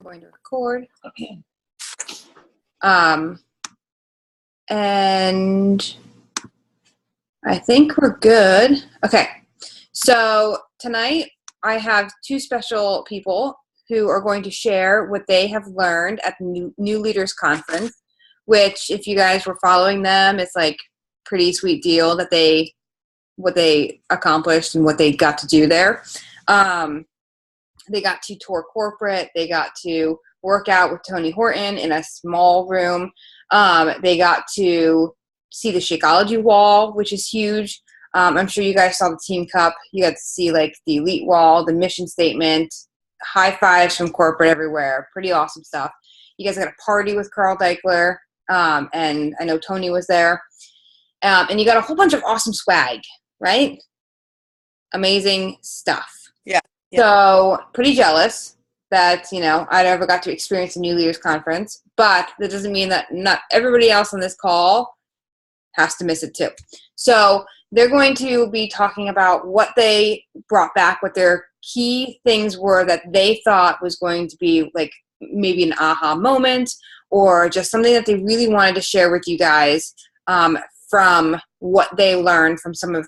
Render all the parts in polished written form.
Going to record. And I think we're good. Okay. So tonight I have two special people who are going to share what they have learned at the New Leaders Conference, which if you guys were following them, it's like pretty sweet deal that what they accomplished and what they got to do there. They got to tour corporate. They got to work out with Tony Horton in a small room. They got to see the Shakeology wall, which is huge. I'm sure you guys saw the Team Cup. You got to see like the Elite wall, the mission statement, high fives from corporate everywhere. Pretty awesome stuff. You guys got a party with Carl Deichler, and I know Tony was there. And you got a whole bunch of awesome swag, right? Amazing stuff. Yeah. So pretty jealous that, I never got to experience a New Leaders Conference, but that doesn't mean that not everybody else on this call has to miss it too. So they're going to be talking about what they brought back, what their key things were that they thought was going to be like maybe an aha moment or just something that they really wanted to share with you guys from what they learned from some of,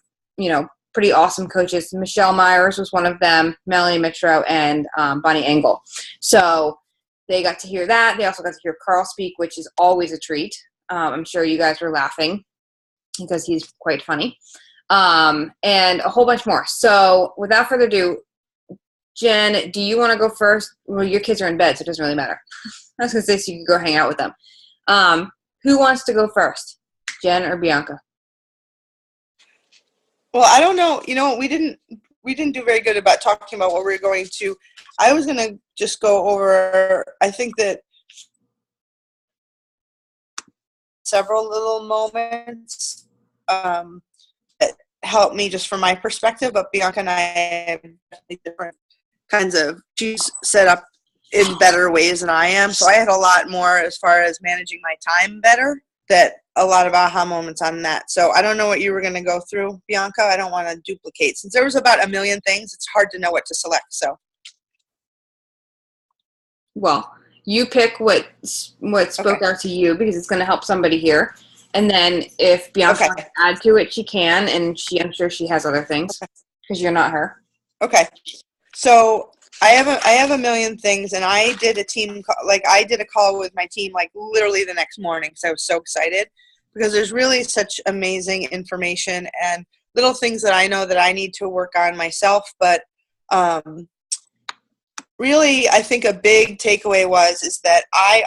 pretty awesome coaches. Michelle Myers was one of them, Melanie Mitro, and Bonnie Engel. So they got to hear that. They also got to hear Carl speak, which is always a treat. I'm sure you guys were laughing because he's quite funny. And a whole bunch more. So without further ado, Jen, do you want to go first? Well, your kids are in bed, so it doesn't really matter. I was going to say so you could go hang out with them. Who wants to go first, Jen or Bianca? Well, I don't know. We didn't do very good about talking about what we're going to. I was going to just go over, I think that several little moments that helped me just from my perspective, but Bianca and I have different kinds of, she's set up in better ways than I am. So I had a lot more as far as managing my time better, that a lot of aha moments on that. So I don't know what you were going to go through, Bianca. I don't want to duplicate. Since there was about a million things, it's hard to know what to select. So, well, you pick what spoke out to you because it's going to help somebody here. And then if Bianca wants to add to it, she can. And I'm sure she has other things because you're not her. Okay. So I have a million things, and I did a call with my team like literally the next morning because I was so excited because there's really such amazing information and little things that I know that I need to work on myself. But really, I think a big takeaway is that I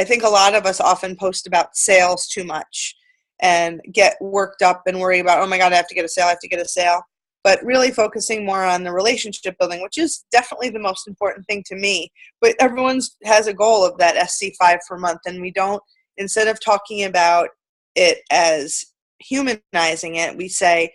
think a lot of us often post about sales too much and get worked up and worry about, oh my God, I have to get a sale. But really focusing more on the relationship building, which is definitely the most important thing to me. But everyone has a goal of that SC5 per month, and we don't, instead of talking about it as humanizing it, we say,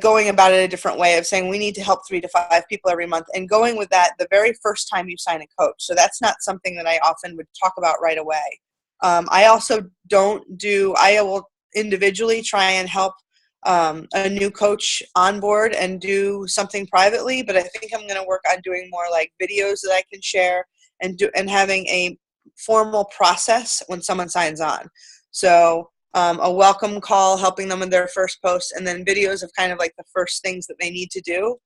going about it a different way of saying we need to help 3 to 5 people every month, and going with that the very first time you sign a coach. So that's not something that I often would talk about right away. I also I will individually try and help a new coach on board and do something privately, but I think I'm going to work on doing more like videos that I can share and having a formal process when someone signs on. So a welcome call, helping them with their first post, and then videos of kind of like the first things that they need to do.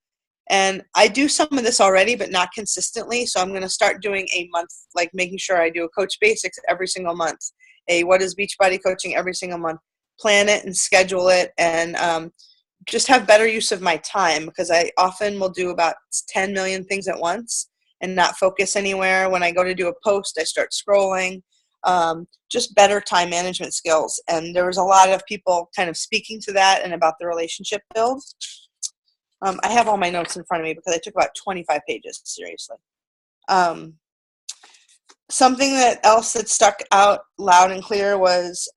And I do some of this already, but not consistently. So I'm going to start doing a month, like making sure I do a Coach Basics every single month, a What is Beachbody Coaching every single month. Plan it and schedule it, and just have better use of my time, because I often will do about 10 million things at once and not focus anywhere. When I go to do a post, I start scrolling. Just better time management skills. And there was a lot of people kind of speaking to that and about the relationship build. I have all my notes in front of me because I took about 25 pages, seriously. Something else that stuck out loud and clear was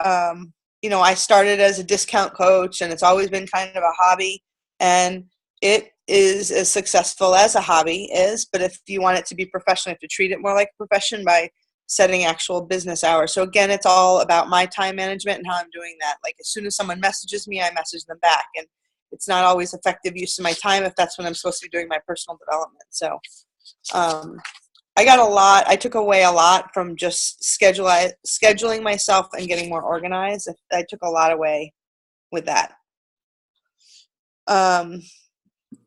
I started as a discount coach, and it's always been kind of a hobby, and it is as successful as a hobby is, but if you want it to be professional, you have to treat it more like a profession by setting actual business hours. So again, it's all about my time management and how I'm doing that. Like as soon as someone messages me, I message them back, and it's not always effective use of my time if that's when I'm supposed to be doing my personal development. So I took away a lot from just scheduling myself and getting more organized. I took a lot away with that.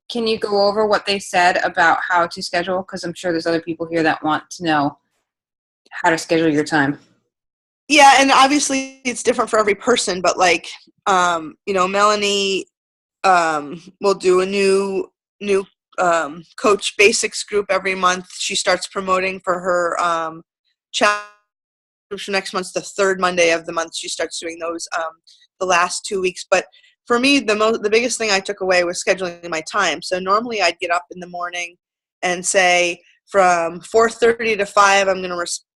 Can you go over what they said about how to schedule? Because I'm sure there's other people here that want to know how to schedule your time. Yeah, and obviously it's different for every person, but like, Melanie will do a new coach basics group every month. She starts promoting for her challenge. Next month's the third Monday of the month. She starts doing those the last 2 weeks. But for me, the biggest thing I took away was scheduling my time. So normally I'd get up in the morning and say from 4:30 to 5,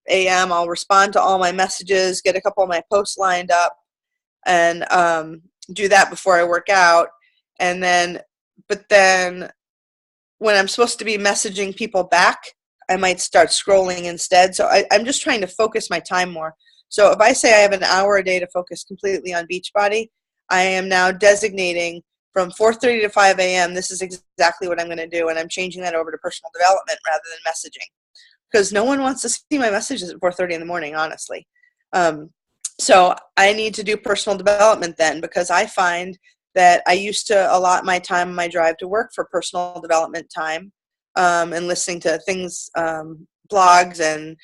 a.m. I'll respond to all my messages, get a couple of my posts lined up, and do that before I work out. But then when I'm supposed to be messaging people back, I might start scrolling instead. So I'm just trying to focus my time more. So if I say I have an hour a day to focus completely on Beachbody, I am now designating from 4:30 to 5 a.m. This is exactly what I'm going to do. And I'm changing that over to personal development rather than messaging. Because no one wants to see my messages at 4:30 in the morning, honestly. So I need to do personal development then, because I find that I used to allot my time on my drive to work for personal development time, and listening to things, blogs, and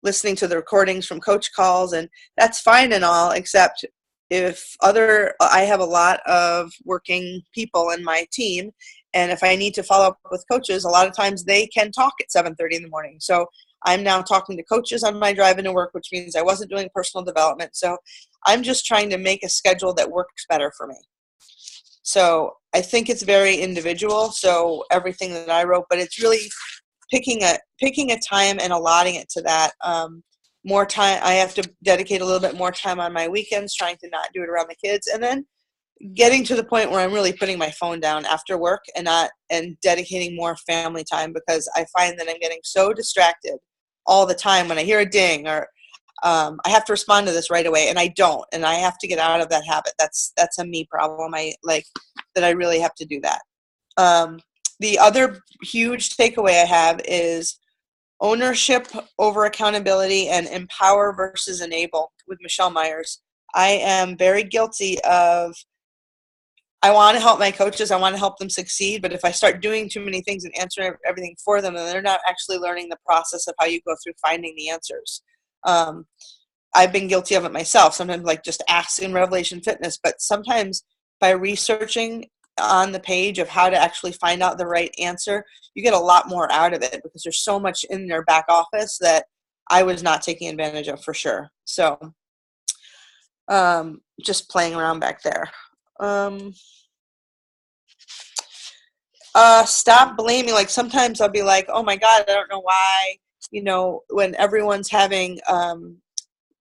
listening to the recordings from coach calls, and that's fine and all, except I have a lot of working people in my team, and if I need to follow up with coaches, a lot of times they can talk at 7:30 in the morning. So I'm now talking to coaches on my drive into work, which means I wasn't doing personal development. So I'm just trying to make a schedule that works better for me. So I think it's very individual. So everything that I wrote, but it's really picking a time and allotting it to that. More time. I have to dedicate a little bit more time on my weekends, trying to not do it around the kids, and then getting to the point where I'm really putting my phone down after work and dedicating more family time, because I find that I'm getting so distracted all the time when I hear a ding or I have to respond to this right away, and I don't, and I have to get out of that habit. That's a me problem. I really have to do that. The other huge takeaway I have is ownership over accountability and empower versus enable with Michelle Myers. I am very guilty of, I want to help my coaches, I want to help them succeed, but if I start doing too many things and answering everything for them, then they're not actually learning the process of how you go through finding the answers. I've been guilty of it myself, sometimes like just asking Revelation Fitness, but sometimes by researching on the page of how to actually find out the right answer, you get a lot more out of it, because there's so much in their back office that I was not taking advantage of for sure. So just playing around back there. Stop blaming. Like sometimes I'll be like, oh my God, I don't know why, when everyone's having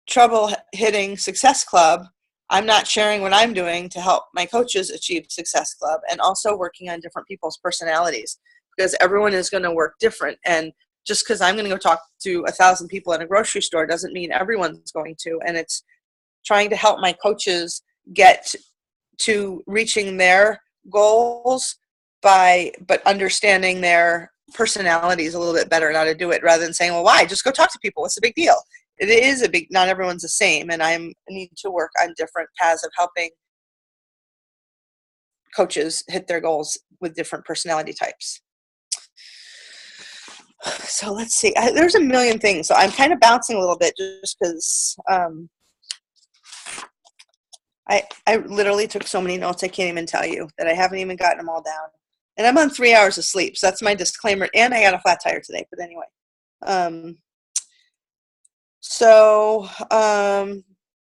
trouble hitting Success Club, I'm not sharing what I'm doing to help my coaches achieve Success Club, and also working on different people's personalities, because everyone is going to work different. And just because I'm going to go talk to 1,000 people in a grocery store doesn't mean everyone's going to. And it's trying to help my coaches get to reaching their goals but understanding their personalities a little bit better and how to do it, rather than saying, well, why? Just go talk to people. What's the big deal? It is not everyone's the same, and I need to work on different paths of helping coaches hit their goals with different personality types. So let's see. There's a million things, so I'm kind of bouncing a little bit just because I literally took so many notes I can't even tell you, that I haven't even gotten them all down. And I'm on 3 hours of sleep, so that's my disclaimer. And I got a flat tire today, but anyway.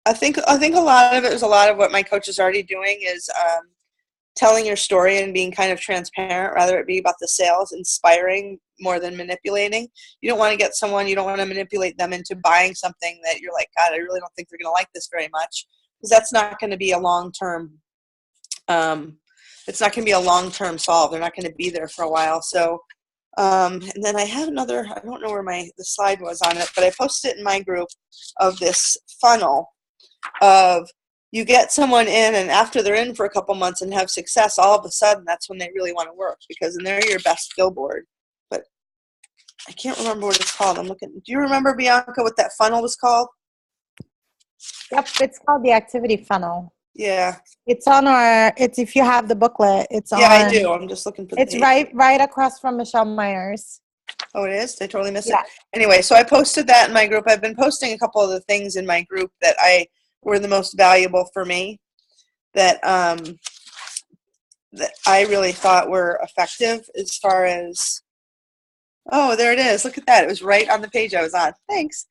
I think a lot of it is a lot of what my coach is already doing is telling your story and being kind of transparent, rather it be about the sales, inspiring more than manipulating. You don't want to get someone, you don't want to manipulate them into buying something that you're like, God, I really don't think they're going to like this very much, because that's not going to be a long-term, it's not going to be a long-term solve. They're not going to be there for a while. So, and then I have another, I don't know where the slide was on it, but I posted it in my group of this funnel of, you get someone in, and after they're in for a couple months and have success, all of a sudden that's when they really want to work, because then they're your best billboard. But I can't remember what it's called. I'm looking. Do you remember, Bianca, what that funnel was called? Yep, it's called the activity funnel. Yeah. It's on it's if you have the booklet, it's on. Yeah, I do. I'm just looking for the It's page. right across from Michelle Myers. Oh, it is? Did I totally miss it? Anyway, so I posted that in my group. I've been posting a couple of the things in my group that were the most valuable for me that that I really thought were effective as far as, oh, there it is. Look at that. It was right on the page I was on. Thanks.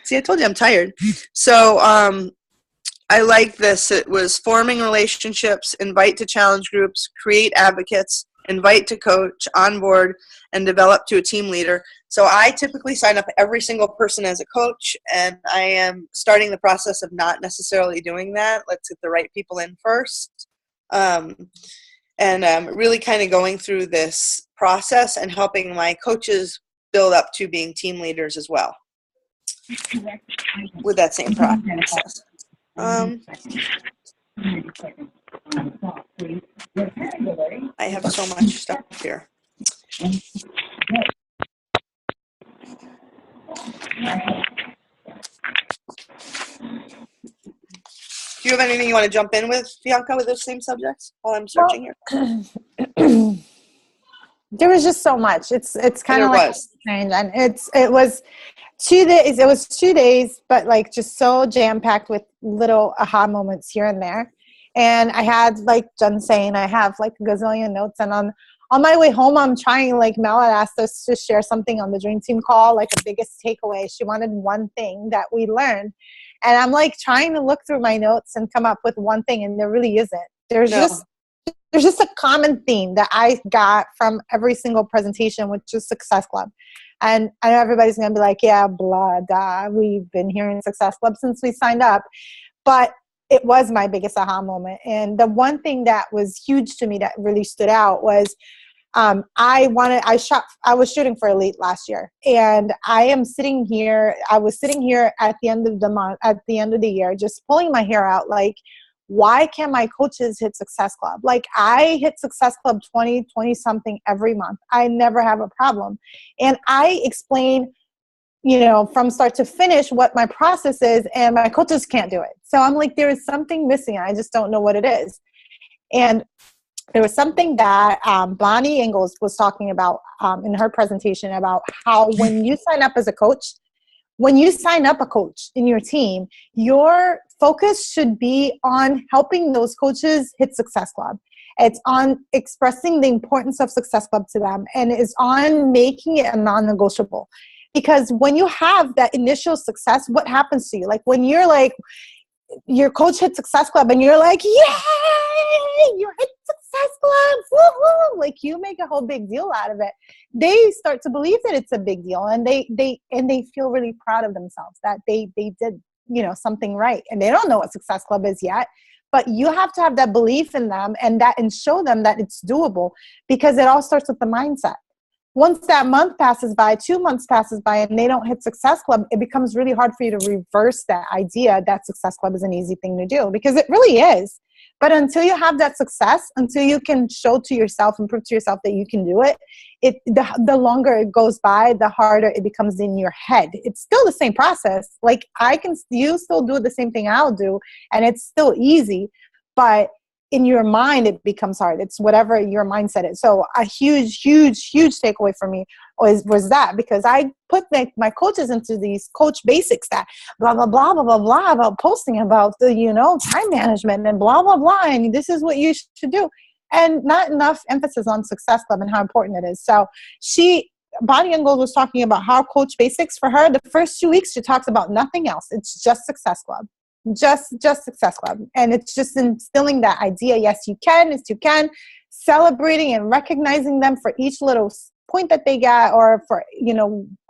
See, I told you I'm tired. So I like this. It was forming relationships, invite to challenge groups, create advocates, invite to coach, onboard, and develop to a team leader. So I typically sign up every single person as a coach, and I am starting the process of not necessarily doing that. Let's get the right people in first. And really kind of going through this process and helping my coaches build up to being team leaders as well with that same process. I have so much stuff here. Do you have anything you want to jump in with, Bianca, with those same subjects while I'm searching here? There was just so much. It's kind of like strange, and it was 2 days. It was 2 days, but like just so jam packed with little aha moments here and there. And I had, like Jen saying, I have like a gazillion notes, and on my way home, I'm trying, like Mel had asked us to share something on the Dream Team call, like a biggest takeaway. She wanted one thing that we learned. And I'm like trying to look through my notes and come up with one thing, and there really isn't. There's just a common theme that I got from every single presentation, which is Success Club. And I know everybody's going to be like, yeah, blah, da. We've been hearing Success Club since we signed up. But it was my biggest aha moment. And the one thing that was huge to me that really stood out was I was shooting for Elite last year, and I was sitting here at the end of the month, at the end of the year, just pulling my hair out, like, why can't my coaches hit Success Club? Like, I hit Success Club 20 something every month. I never have a problem. And I explain, from start to finish what my process is, and my coaches can't do it. So I'm like, there is something missing. I just don't know what it is. And there was something that Bonnie Ingalls was talking about in her presentation about how when you sign up as a coach, when you sign up a coach in your team, your focus should be on helping those coaches hit Success Club. It's on expressing the importance of Success Club to them, and it's on making it a non-negotiable. Because when you have that initial success, what happens to you? Like when you're like, your coach hit Success Club and you're like, yay, you hit Success Club, woohoo! Like you make a whole big deal out of it. They start to believe that it's a big deal, and they feel really proud of themselves that they did, something right. And they don't know what Success Club is yet, but you have to have that belief in them and show them that it's doable, because it all starts with the mindset. Once that month passes by, 2 months passes by, and they don't hit Success Club, it becomes really hard for you to reverse that idea that Success Club is an easy thing to do, because it really is. But until you have that success, until you can show to yourself and prove to yourself that you can do it, the longer it goes by, the harder it becomes in your head. It's still the same process. Like you still do the same thing I'll do, and it's still easy, but in your mind, it becomes hard. It's whatever your mindset is. So a huge, huge, huge takeaway for me was that, because I put my coaches into these coach basics, that blah, blah, blah, blah, blah, blah, about posting, about the, time management and blah, blah, blah. And this is what you should do. And not enough emphasis on Success Club and how important it is. So Bonnie Ingalls was talking about how coach basics for her, the first 2 weeks, she talks about nothing else. It's just Success Club. Just Success Club. And it's just instilling that idea. Yes, you can. Celebrating and recognizing them for each little point that they get, or for,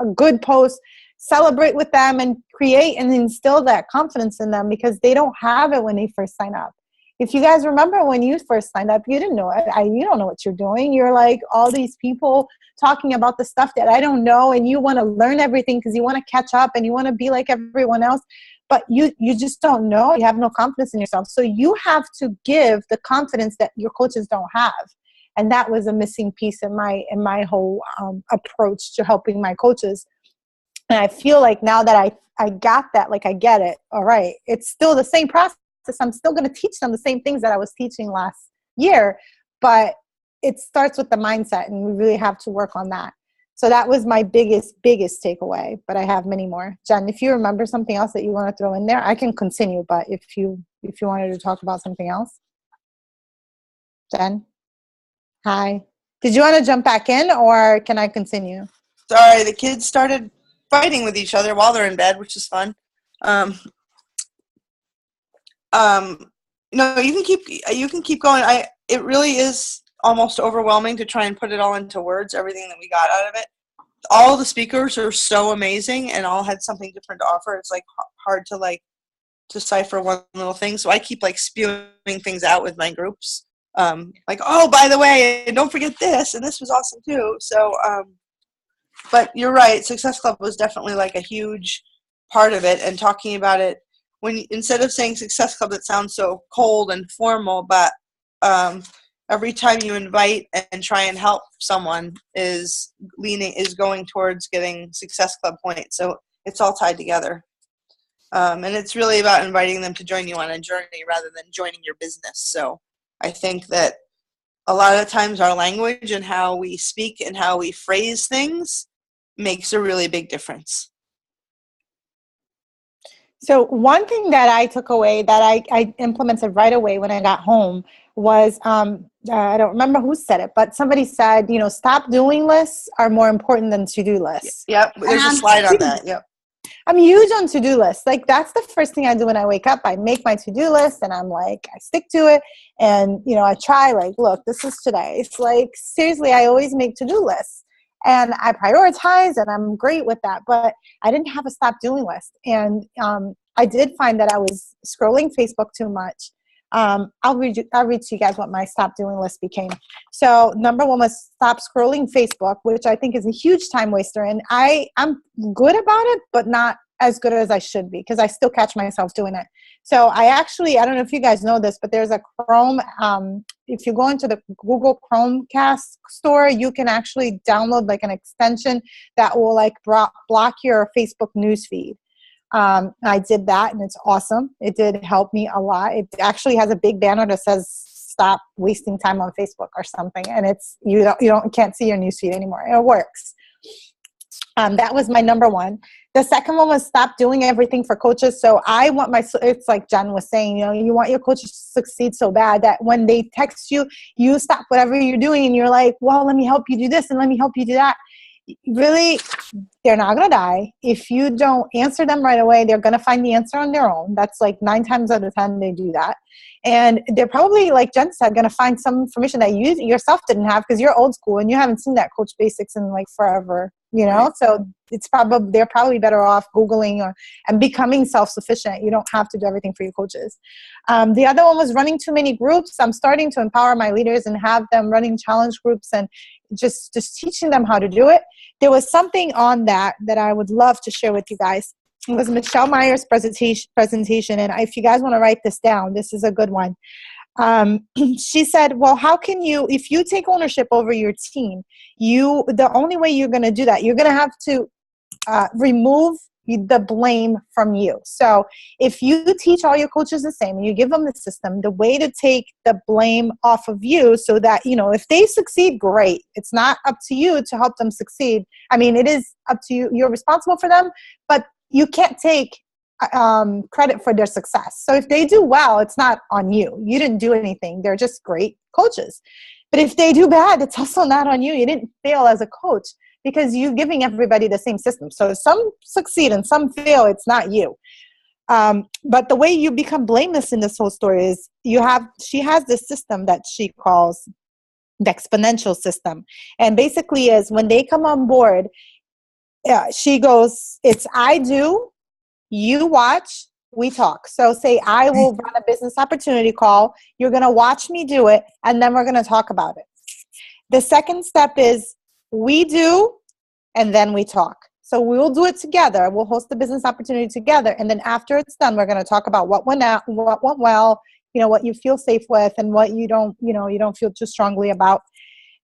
a good post. Celebrate with them and create and instill that confidence in them, because they don't have it when they first sign up. If you guys remember when you first signed up, you didn't know it. You don't know what you're doing. You're like, all these people talking about the stuff that I don't know, and you want to learn everything because you want to catch up and you want to be like everyone else. But you just don't know. You have no confidence in yourself. So you have to give the confidence that your coaches don't have. And that was a missing piece in my whole approach to helping my coaches. And I feel like now that I got that, like I get it. All right. It's still the same process. I'm still going to teach them the same things that I was teaching last year, but it starts with the mindset, and we really have to work on that. So that was my biggest takeaway, but I have many more. Jen, if you remember something else that you want to throw in there, I can continue, but if you wanted to talk about something else. Jen? Hi. Did you want to jump back in, or can I continue? Sorry, the kids started fighting with each other while they're in bed, which is fun. No, you can keep going. It really is almost overwhelming to try and put it all into words, everything that we got out of it. All the speakers are so amazing and all had something different to offer. It's like hard to like decipher one little thing. So I keep like spewing things out with my groups. Like, oh, by the way, don't forget this, and this was awesome too. So, but you're right. Success Club was definitely like a huge part of it, and talking about it instead of saying Success Club, that sounds so cold and formal, but every time you invite and try and help someone is going towards getting Success Club points. So it's all tied together. And it's really about inviting them to join you on a journey rather than joining your business. So I think that a lot of times our language and how we speak and how we phrase things makes a really big difference. So one thing that I took away that I implemented right away when I got home was, I don't remember who said it, but somebody said, stop doing lists are more important than to-do lists. Yep, there's a slide on that. Yep. I'm huge on to-do lists. Like, that's the first thing I do when I wake up. I make my to-do list, and I'm like, I stick to it. And, I try, like, look, this is today. It's like, seriously, I always make to-do lists. And I prioritize, and I'm great with that. But I didn't have a stop doing list. And I did find that I was scrolling Facebook too much. I'll read to you guys what my stop doing list became. So number one was stop scrolling Facebook, which I think is a huge time waster. And I'm good about it, but not as good as I should be, because I still catch myself doing it. So I don't know if you guys know this, but there's a Chrome, if you go into the Google Chromecast store, you can actually download like an extension that will like block your Facebook newsfeed. I did that, and it's awesome. It did help me a lot. It actually has a big banner that says stop wasting time on Facebook or something. And it's, can't see your newsfeed anymore. It works. That was my number one. The second one was stop doing everything for coaches. So I want it's like Jen was saying, you want your coaches to succeed so bad that when they text you, you stop whatever you're doing and you're like, well, let me help you do this and let me help you do that. Really, they're not going to die. If you don't answer them right away, they're going to find the answer on their own. That's like 9 times out of 10 they do that. And they're probably, like Jen said, going to find some information that you yourself didn't have because you're old school and you haven't seen that Coach Basics in like forever, Right. So they're probably better off Googling and becoming self-sufficient. You don't have to do everything for your coaches. The other one was running too many groups. I'm starting to empower my leaders and have them running challenge groups and just teaching them how to do it. There was something on that I would love to share with you guys. It was Michelle Meyer's presentation, and if you guys want to write this down, this is a good one. She said, well, how can you, if you take ownership over your team, the only way you're going to do that, you're going to have to remove the blame from you. So if you teach all your coaches the same and you give them the system, the way to take the blame off of you so that, if they succeed, great. It's not up to you to help them succeed. I mean, it is up to you. You're responsible for them, but you can't take credit for their success. So if they do well, it's not on you. You didn't do anything. They're just great coaches. But if they do bad, it's also not on you. You didn't fail as a coach because you're giving everybody the same system. So if some succeed and some fail, it's not you. But the way you become blameless in this whole story is she has this system that she calls the exponential system. And basically is when they come on board, she goes, it's I do, you watch, we talk. So say I will run a business opportunity call. You're going to watch me do it, and then we're going to talk about it. The second step is we do, and then we talk. So we'll do it together. We'll host the business opportunity together. And then after it's done, we're going to talk about what went well, what you feel safe with and what you don't feel too strongly about.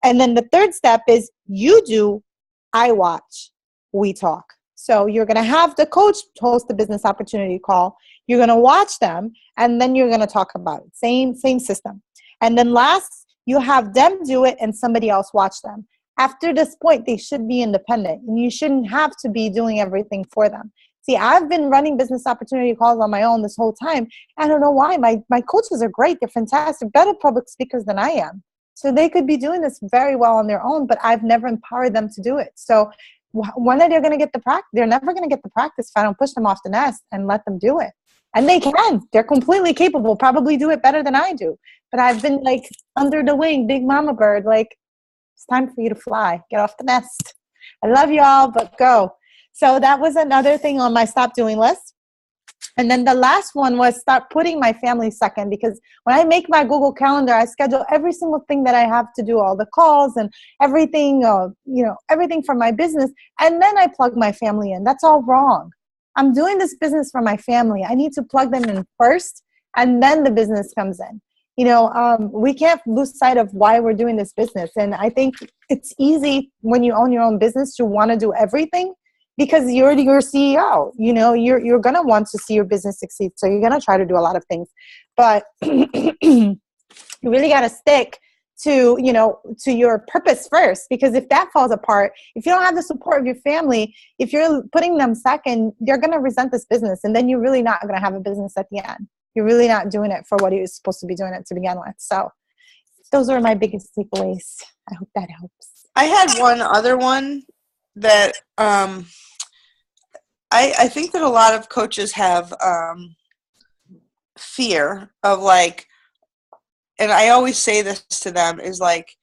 And then the third step is you do, I watch, we talk. So you're going to have the coach host the business opportunity call. You're going to watch them, and then you're going to talk about it. Same system. And then last, you have them do it and somebody else watch them. After this point, they should be independent, and you shouldn't have to be doing everything for them. See, I've been running business opportunity calls on my own this whole time. I don't know why. My coaches are great. They're fantastic, better public speakers than I am. So they could be doing this very well on their own, but I've never empowered them to do it. So when are they going to get the practice? They're never going to get the practice if I don't push them off the nest and let them do it. And they can. They're completely capable, probably do it better than I do. But I've been like under the wing, big mama bird, like, it's time for you to fly. Get off the nest. I love y'all, but go. So that was another thing on my stop doing list. And then the last one was start putting my family second, because when I make my Google Calendar, I schedule every single thing that I have to do, all the calls and everything, everything for my business. And then I plug my family in. That's all wrong. I'm doing this business for my family. I need to plug them in first, and then the business comes in. We can't lose sight of why we're doing this business. And I think it's easy when you own your own business to want to do everything, because you're your CEO. You're going to want to see your business succeed. So you're going to try to do a lot of things. But you really got to stick to your purpose first, because if that falls apart, if you don't have the support of your family, if you're putting them second, they're going to resent this business. And then you're really not going to have a business at the end. You're really not doing it for what you're supposed to be doing it to begin with. So those are my biggest takeaways. I hope that helps. I had one other one that I think that a lot of coaches have fear of, like, and I always say this to them, is like,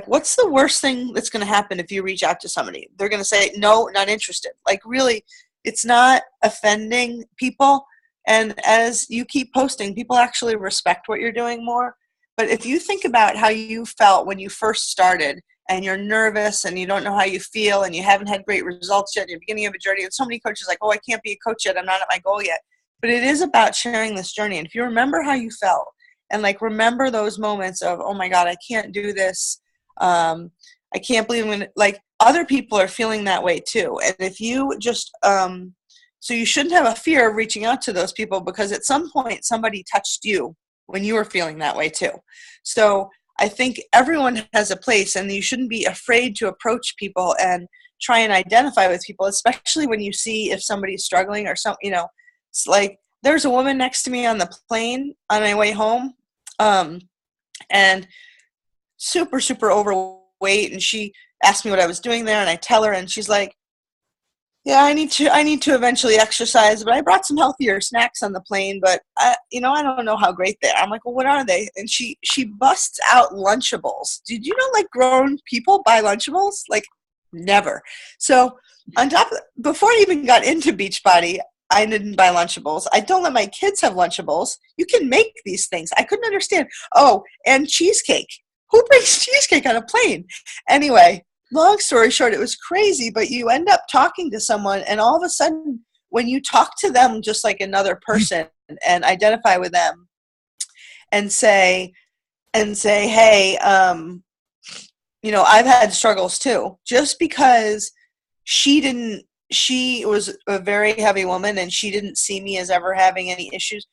what's the worst thing that's going to happen if you reach out to somebody? They're going to say, no, not interested. Like, really, it's not offending people. And as you keep posting, people actually respect what you're doing more. But if you think about how you felt when you first started, and you're nervous and you don't know how you feel and you haven't had great results yet, you're beginning of a journey, and so many coaches are like, oh, I can't be a coach yet, I'm not at my goal yet. But it is about sharing this journey. And if you remember how you felt, and like remember those moments of, oh my God, I can't do this, I can't believe I'm gonna, like, other people are feeling that way too. And if you just so you shouldn't have a fear of reaching out to those people, because at some point somebody touched you when you were feeling that way too. So I think everyone has a place, and you shouldn't be afraid to approach people and try and identify with people, especially when you see if somebody's struggling or something. It's like, there's a woman next to me on the plane on my way home, and super, super overweight, and she asked me what I was doing there, and I tell her, and she's like, yeah, I need to eventually exercise, but I brought some healthier snacks on the plane, but I don't know how great they are. I'm like, well, what are they? And she busts out Lunchables. Did you know, like, grown people buy Lunchables? Like, never. So on top of before I even got into Beachbody, I didn't buy Lunchables. I don't let my kids have Lunchables. You can make these things. I couldn't understand. Oh, and cheesecake. Who brings cheesecake on a plane? Anyway, long story short, it was crazy, but you end up talking to someone, and all of a sudden, when you talk to them just like another person and identify with them and say, hey, I've had struggles too. Just because she was a very heavy woman and she didn't see me as ever having any issues.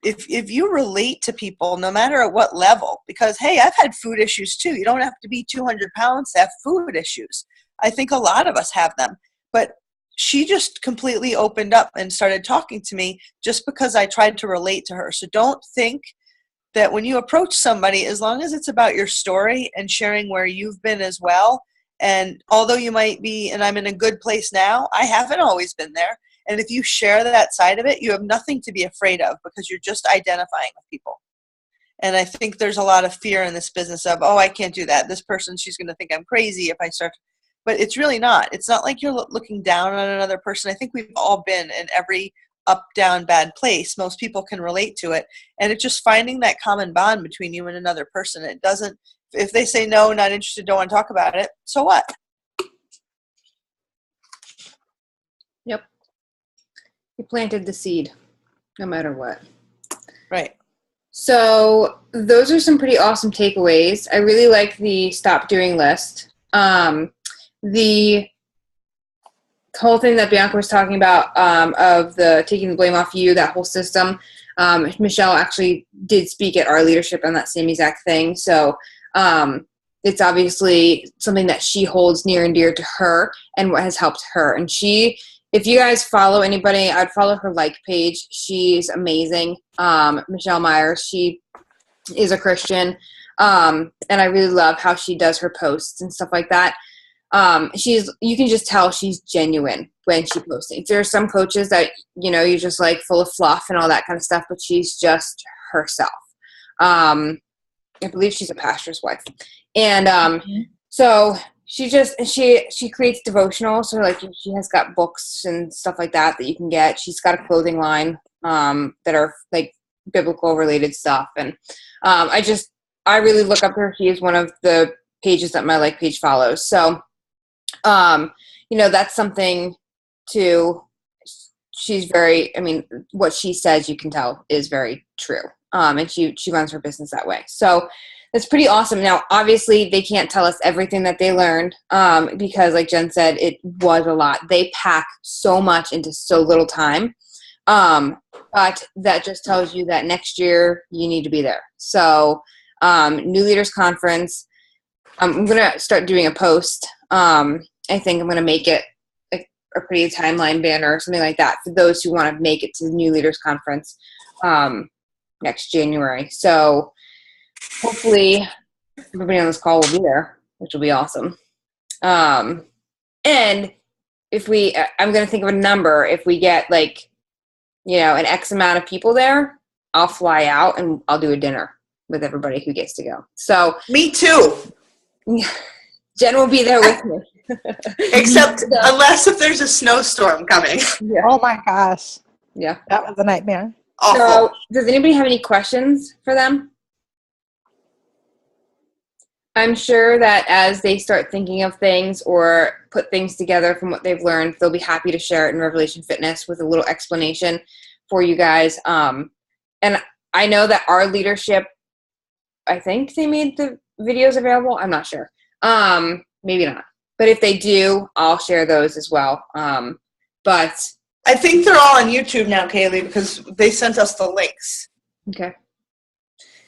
If you relate to people, no matter at what level, because, hey, I've had food issues too. You don't have to be 200 pounds to have food issues. I think a lot of us have them. But she just completely opened up and started talking to me just because I tried to relate to her. So don't think that when you approach somebody, as long as it's about your story and sharing where you've been as well, and although you might be, and I'm in a good place now, I haven't always been there. And if you share that side of it, you have nothing to be afraid of, because you're just identifying with people. And I think there's a lot of fear in this business of, oh, I can't do that. This person, she's going to think I'm crazy if I start. But it's really not. It's not like you're looking down on another person. I think we've all been in every up, down, bad place. Most people can relate to it. And it's just finding that common bond between you and another person. It doesn't, if they say no, not interested, don't want to talk about it, so what? Yep. You planted the seed, no matter what. Right. So those are some pretty awesome takeaways. I really like the stop doing list. The whole thing that Bianca was talking about of the taking the blame off you, that whole system. Michelle actually did speak at our leadership on that same exact thing. So it's obviously something that she holds near and dear to her and what has helped her. And if you guys follow anybody, I'd follow her like page. She's amazing. Michelle Myers, she is a Christian. And I really love how she does her posts and stuff like that. You can just tell she's genuine when she posts things. There are some coaches that, you're just like full of fluff and all that kind of stuff, but she's just herself. I believe she's a pastor's wife. And so she creates devotionals. So like she has got books and stuff like that you can get. She's got a clothing line that are like biblical related stuff. And I really look up to her. She is one of the pages that my like page follows. So that's something to, she's very, what she says, you can tell is very true. And she runs her business that way. So that's pretty awesome. Now, obviously they can't tell us everything that they learned, because like Jen said, it was a lot. They pack so much into so little time. But that just tells you that next year you need to be there. So, New Leaders Conference, I'm going to start doing a post. I think I'm going to make it a pretty timeline banner or something like that for those who want to make it to the New Leaders Conference next January. So hopefully everybody on this call will be there, which will be awesome. And if I'm going to think of a number, if we get an X amount of people there, I'll fly out and I'll do a dinner with everybody who gets to go. So me too. Jen will be there with me. Except unless if there's a snowstorm coming. Yeah. Oh my gosh. Yeah. That was a nightmare. Awful. So does anybody have any questions for them? I'm sure that as they start thinking of things or put things together from what they've learned, they'll be happy to share it in Revelation Fitness with a little explanation for you guys. And I know that our leadership, I think they made the videos available. I'm not sure. Maybe not. But if they do, I'll share those as well. But I think they're all on YouTube now, Kaylee, because they sent us the links. Okay.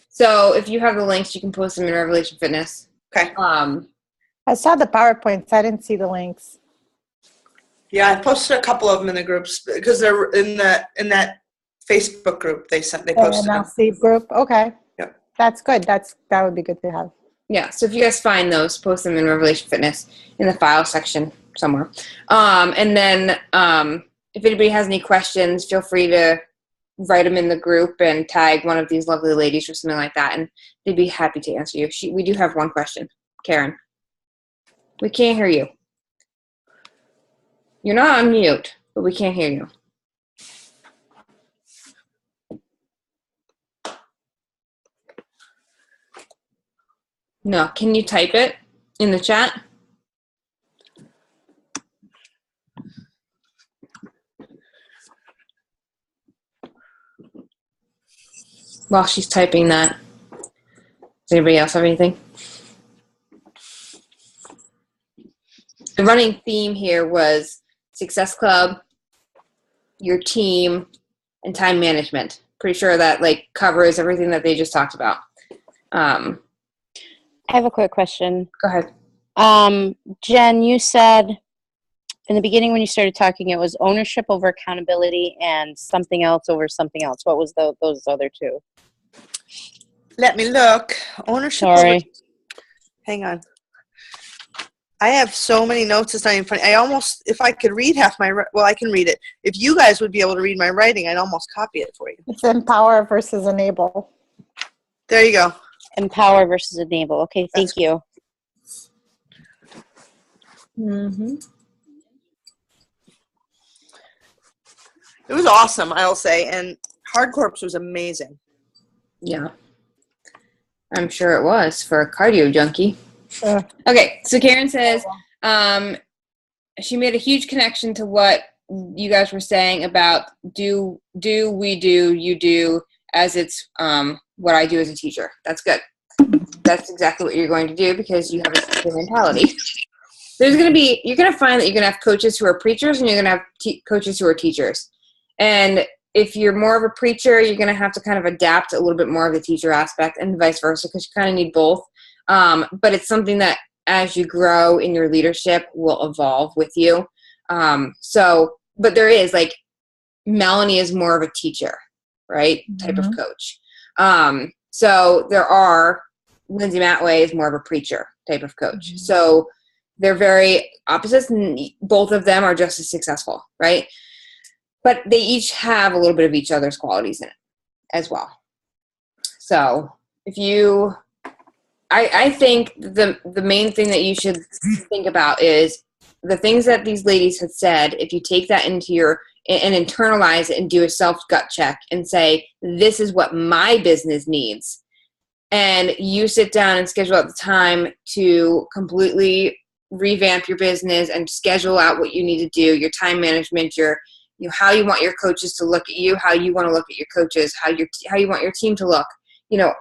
So if you have the links, you can post them in Revelation Fitness. Okay. I saw the PowerPoints. I didn't see the links. Yeah, I posted a couple of them in the groups because they're in that Facebook group. They posted them. NLC group. Okay. Yep. That's good. That would be good to have. Yeah. So if you guys find those, post them in Revelation Fitness in the file section somewhere. And then if anybody has any questions, feel free to write them in the group and tag one of these lovely ladies or something like that, and they'd be happy to answer you. We do have one question. Karen, we can't hear you. You're not on mute, but we can't hear you. No, can you type it in the chat? While she's typing that, does anybody else have anything? The running theme here was Success Club, your team, and time management. Pretty sure that covers everything that they just talked about. I have a quick question. Go ahead. Jen, you said in the beginning when you started talking, it was ownership over accountability and something else over something else. What was those other two? Let me look. Ownership. Sorry. Hang on. I have so many notes. It's not even funny. If I could read half I can read it. If you guys would be able to read my writing, I'd almost copy it for you. It's empower versus enable. There you go. Empower versus enable. Okay, thank you. Mm-hmm. It was awesome, I'll say, and Hard Corps was amazing. Yeah. I'm sure it was for a cardio junkie. Okay, so Karen says she made a huge connection to what you guys were saying about do, we do, you do, as it's what I do as a teacher. That's good. That's exactly what you're going to do because you have a teacher mentality. You're going to find that you're going to have coaches who are preachers and you're going to have coaches who are teachers. And if you're more of a preacher, you're going to have to kind of adapt a little bit more of the teacher aspect and vice versa because you kind of need both. But it's something that as you grow in your leadership will evolve with you. But there is like Melanie is more of a teacher, right? Type of coach. So there are Lindsay Matway is more of a preacher type of coach. So they're very opposites and both of them are just as successful, right? But they each have a little bit of each other's qualities in it as well. So I think the main thing that you should think about is the things that these ladies had said. If you take that into and internalize it and do a self-gut check and say, this is what my business needs. And you sit down and schedule out the time to completely revamp your business and schedule out what you need to do, your time management, how you want your coaches to look at you, how you want to look at your coaches, how you want your team to look,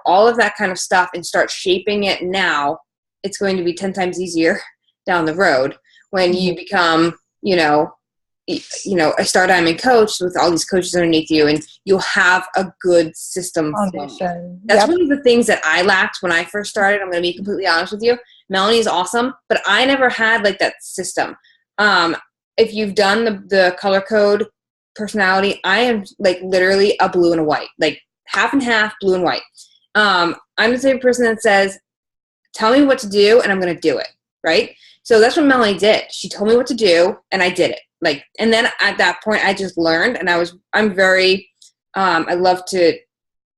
all of that kind of stuff, and start shaping it now. It's going to be 10 times easier down the road when you become, a Star Diamond coach with all these coaches underneath you, and you'll have a good system. Foundation. That's one of the things that I lacked when I first started. I'm going to be completely honest with you. Melanie is awesome, but I never had like that system. If you've done the color code personality, I am like literally a blue and a white, like half and half, blue and white. I'm the same person that says, tell me what to do and I'm going to do it. Right. So that's what Melanie did. She told me what to do and I did it. And then at that point I just learned, and I'm very, I love to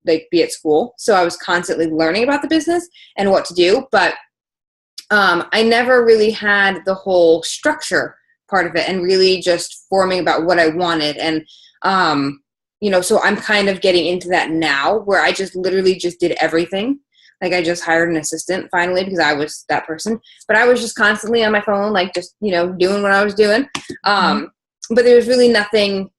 be at school. So I was constantly learning about the business and what to do. But I never really had the whole structure part of it and really just forming about what I wanted. And, so I'm kind of getting into that now where I just literally just did everything. Like I just hired an assistant finally because I was that person, but I was just constantly on my phone, doing what I was doing. But there was really nothing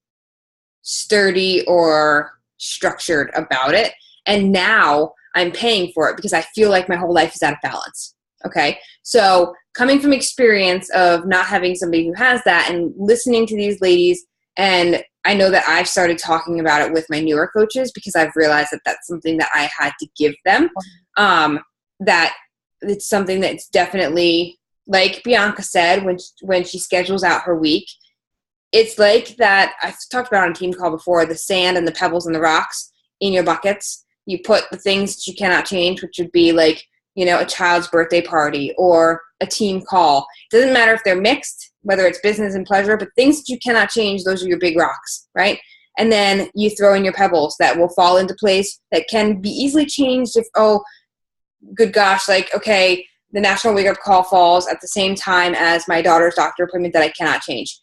sturdy or structured about it. And now I'm paying for it because I feel like my whole life is out of balance. Okay. So coming from experience of not having somebody who has that and listening to these ladies, and I know that I've started talking about it with my newer coaches because I've realized that that's something that I had to give them. That it's something that's definitely, like Bianca said, when she schedules out her week, it's like that. I've talked about on a team call before, the sand and the pebbles and the rocks in your buckets. You put the things that you cannot change, which would be like, a child's birthday party or a team call. It doesn't matter if they're mixed, whether it's business and pleasure, but things that you cannot change, those are your big rocks, right? And then you throw in your pebbles that will fall into place that can be easily changed if, good gosh, the National Wake Up Call falls at the same time as my daughter's doctor appointment that I cannot change.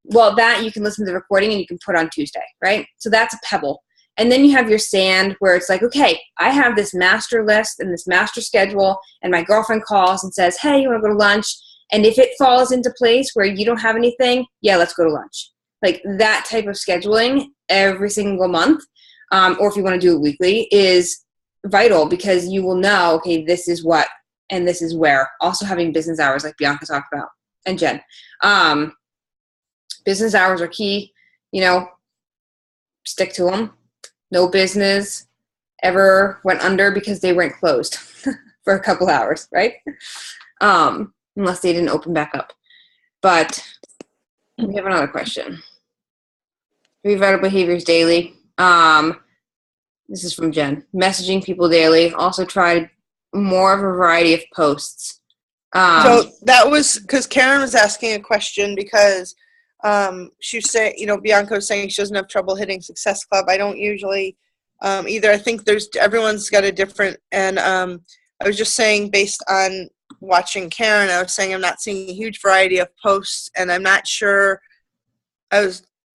Well, that you can listen to the recording and you can put on Tuesday, right? So that's a pebble. And then you have your sand where it's like, okay, I have this master list and this master schedule, and my girlfriend calls and says, hey, you want to go to lunch? And if it falls into place where you don't have anything, yeah, let's go to lunch. Like that type of scheduling every single month, or if you want to do it weekly, is vital because you will know, okay, this is what and this is where. Also having business hours like Bianca talked about and Jen. Business hours are key, stick to them. No business ever went under because they weren't closed for a couple hours, right? Unless they didn't open back up. But we have another question. Three vital behaviors daily. This is from Jen. Messaging people daily. Also try more of a variety of posts. So that was because Karen was asking a question because she was saying, Bianca was saying she doesn't have trouble hitting Success Club. I don't usually either. I think everyone's got a different, and I was just saying based on watching Karen, I was saying I'm not seeing a huge variety of posts, and I'm not sure.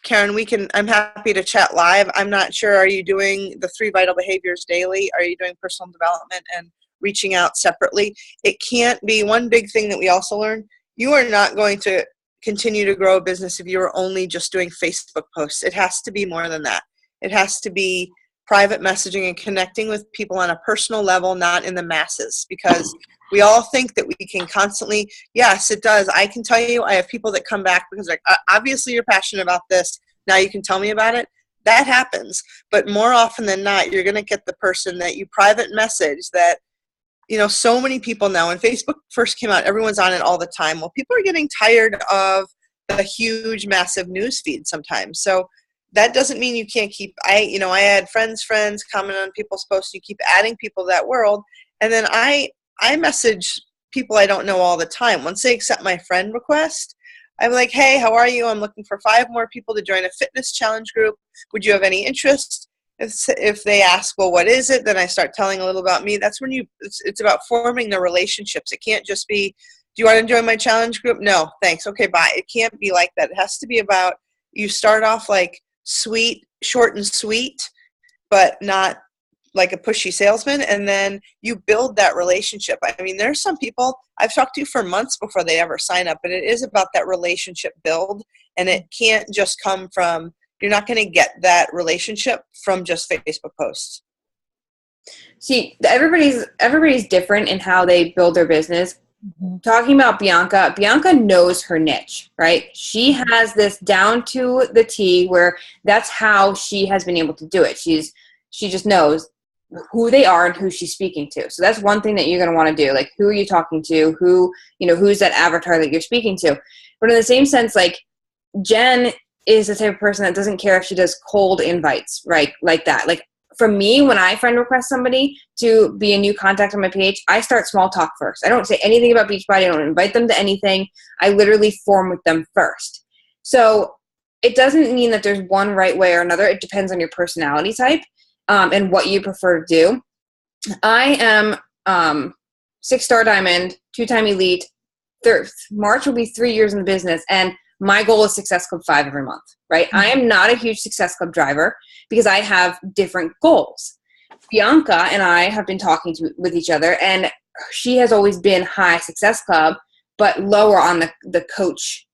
Karen, I'm happy to chat live. I'm not sure, are you doing the 3 vital behaviors daily? Are you doing personal development and reaching out separately? It can't be one big thing that we also learned. You are not going to continue to grow a business if you're only just doing Facebook posts. It has to be more than that. It has to be private messaging and connecting with people on a personal level, not in the masses, because we all think that we can constantly, yes, it does. I can tell you, I have people that come back because like, obviously you're passionate about this. Now you can tell me about it. That happens. But more often than not, you're going to get the person that you private message that, you know, so many people now, when Facebook first came out, everyone's on it all the time. Well, people are getting tired of the huge, massive news feed sometimes. So that doesn't mean you can't keep, I had friends comment on people's posts. You keep adding people to that world. And then I message people I don't know all the time. Once they accept my friend request, I'm like, hey, how are you? I'm looking for 5 more people to join a fitness challenge group. Would you have any interest? If they ask, well, what is it? Then I start telling a little about me. That's when it's about forming the relationships. It can't just be, do you want to join my challenge group? No, thanks. Okay, bye. It can't be like that. It has to be about, you start off like sweet, short and sweet, but not like a pushy salesman, and then you build that relationship. I mean, there's some people I've talked to for months before they ever sign up, but it is about that relationship build, and it can't just come from, you're not going to get that relationship from just Facebook posts. See, everybody's different in how they build their business. Mm-hmm. Talking about Bianca knows her niche, right? She has this down to the T, where that's how she has been able to do it. She just knows who they are and who she's speaking to. So that's one thing that you're going to want to do. Like, who are you talking to? Who's that avatar that you're speaking to? But in the same sense, like, Jen is the type of person that doesn't care if she does cold invites, right? Like that. Like, for me, when I friend request somebody to be a new contact on my page, I start small talk first. I don't say anything about Beachbody. I don't invite them to anything. I literally form with them first. So it doesn't mean that there's one right way or another. It depends on your personality type. And what you prefer to do. I am 6-star diamond, 2-time elite. March will be 3 years in the business, and my goal is Success Club 5 every month, right? Mm-hmm. I am not a huge Success Club driver because I have different goals. Bianca and I have been talking with each other, and she has always been high Success Club, but lower on the coach,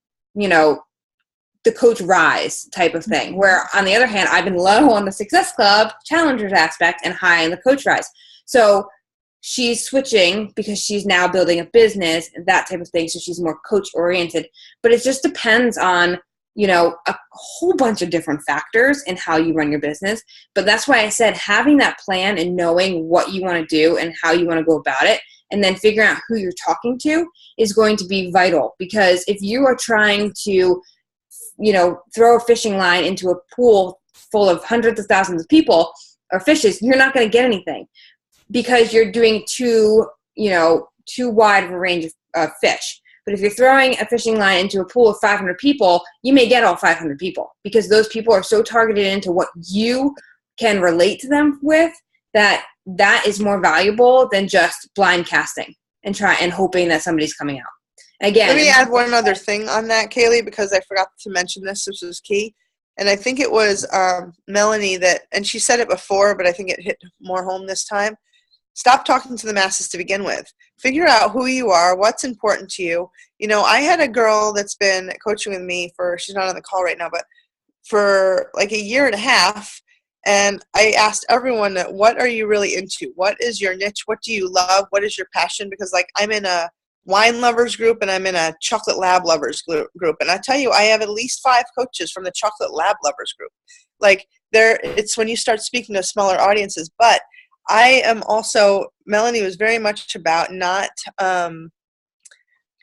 the coach rise type of thing, where on the other hand, I've been low on the Success Club challengers aspect and high in the coach rise. So she's switching because she's now building a business, that type of thing. So she's more coach oriented, but it just depends on, a whole bunch of different factors in how you run your business. But that's why I said having that plan and knowing what you want to do and how you want to go about it, and then figuring out who you're talking to is going to be vital. Because if you are trying to throw a fishing line into a pool full of hundreds of thousands of people or fishes, you're not going to get anything because you're doing too wide of a range of fish. But if you're throwing a fishing line into a pool of 500 people, you may get all 500 people because those people are so targeted into what you can relate to them with that is more valuable than just blind casting and hoping that somebody's coming out. Again, let me add one other thing on that, Kaylee, because I forgot to mention this. This was key. And I think it was Melanie and she said it before, but I think it hit more home this time. Stop talking to the masses to begin with. Figure out who you are, what's important to you. I had a girl that's been coaching with me she's not on the call right now, but for like a year and a half. And I asked everyone, what are you really into? What is your niche? What do you love? What is your passion? Because I'm in a wine lovers group and I'm in a chocolate lab lovers group. And I tell you, I have at least 5 coaches from the chocolate lab lovers group. It's when you start speaking to smaller audiences. But I am also, Melanie was very much about not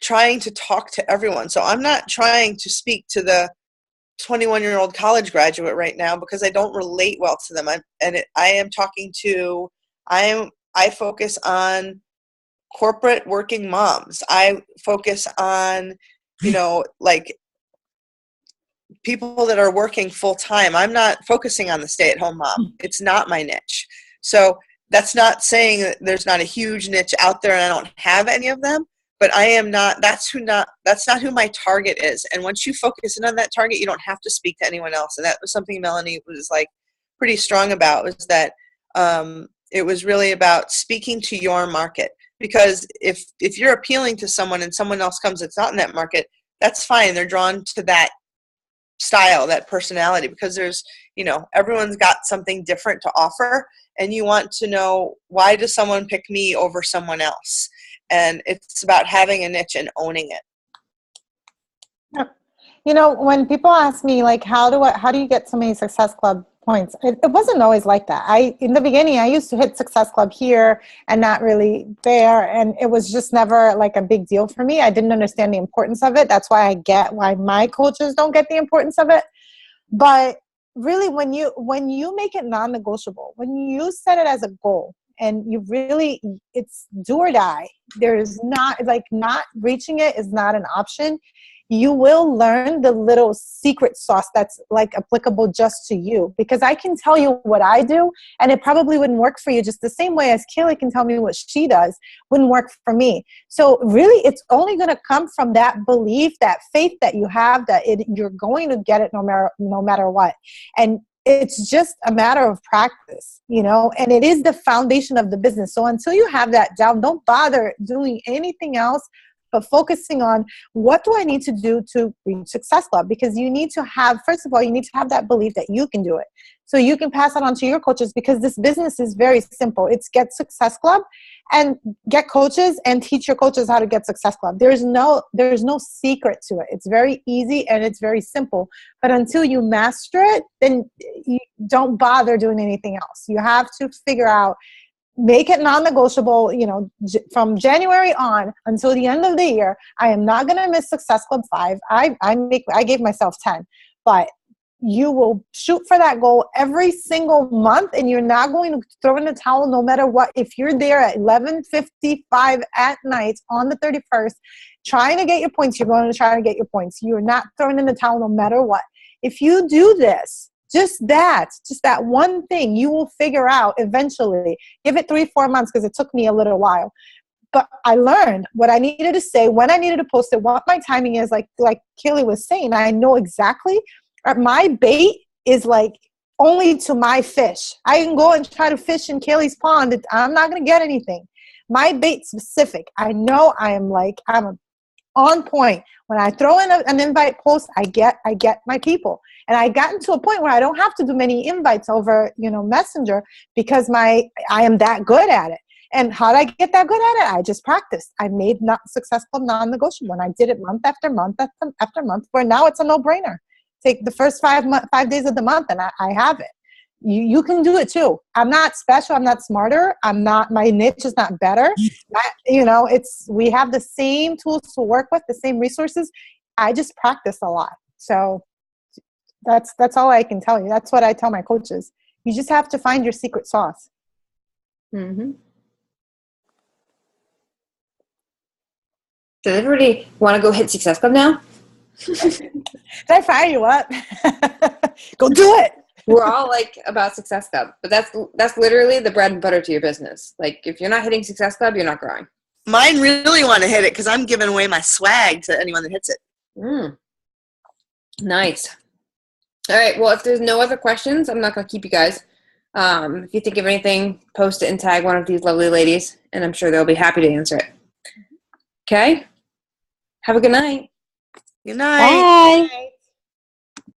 trying to talk to everyone. So I'm not trying to speak to the 21-year-old college graduate right now because I don't relate well to them. I focus on corporate working moms. I focus on, people that are working full time. I'm not focusing on the stay-at-home mom. It's not my niche. So that's not saying that there's not a huge niche out there and I don't have any of them, but that's not who my target is. And once you focus in on that target, you don't have to speak to anyone else. And that was something Melanie was pretty strong about, was that it was really about speaking to your market. Because if you're appealing to someone and someone else comes that's not in that market, that's fine. They're drawn to that style, that personality, because there's, everyone's got something different to offer, and you want to know, why does someone pick me over someone else? And it's about having a niche and owning it. When people ask me, like, how do you get so many Success Club points? It wasn't always like that. In the beginning, I used to hit Success Club here and not really there. And it was just never like a big deal for me. I didn't understand the importance of it. That's why I get why my coaches don't get the importance of it. But really, when you make it non-negotiable, when you set it as a goal, and it's do or die. There's not reaching it is not an option. You will learn the little secret sauce that's like applicable just to you, because I can tell you what I do and it probably wouldn't work for you, just the same way as Kaylee can tell me what she does wouldn't work for me. So really, it's only going to come from that belief, that faith that you have that you're going to get it no matter what. And it's just a matter of practice, and it is the foundation of the business. So until you have that down, don't bother doing anything else but focusing on, what do I need to do to reach Success Club? Because you need to have, first of all, you need to have that belief that you can do it. So you can pass it on to your coaches, because this business is very simple. It's get Success Club and get coaches and teach your coaches how to get Success Club. There's no secret to it. It's very easy and it's very simple. But until you master it, then you don't bother doing anything else. You have to figure out, make it non-negotiable, from January on until the end of the year. I am not going to miss Success Club 5. I gave myself 10, but you will shoot for that goal every single month, and you're not going to throw in the towel no matter what. If you're there at 11:55 at night on the 31st, trying to get your points, you're going to try to get your points. You're not throwing in the towel no matter what. If you do this, just that one thing, you will figure out eventually. Give it 3-4 months, because it took me a little while. But I learned what I needed to say, when I needed to post it, what my timing is. Like Kaylee was saying, I know exactly. My bait is like only to my fish. I can go and try to fish in Kaylee's pond. I'm not going to get anything. My bait specific. I know I'm on point. When I throw in an invite post, I get my people. And I gotten to a point where I don't have to do many invites over, Messenger, because I am that good at it. And how did I get that good at it? I just practiced. I made Success Club non-negotiable, and I did it month after month after month, where now it's a no-brainer. Take the first 5 days of the month, and I have it. You can do it too. I'm not special. I'm not smarter. My niche is not better. We have the same tools to work with, the same resources. I just practice a lot. So that's all I can tell you. That's what I tell my coaches. You just have to find your secret sauce. Mm-hmm. Does everybody want to go hit Success Club now? Did I fire you up? Go do it. We're all about Success Club, but that's literally the bread and butter to your business. Like, if you're not hitting Success Club, you're not growing. Mine really want to hit it, because I'm giving away my swag to anyone that hits it. Nice. All right. Well, if there's no other questions, I'm not going to keep you guys. If you think of anything, post it and tag one of these lovely ladies, and I'm sure they'll be happy to answer it. Okay? Have a good night. Good night. Bye.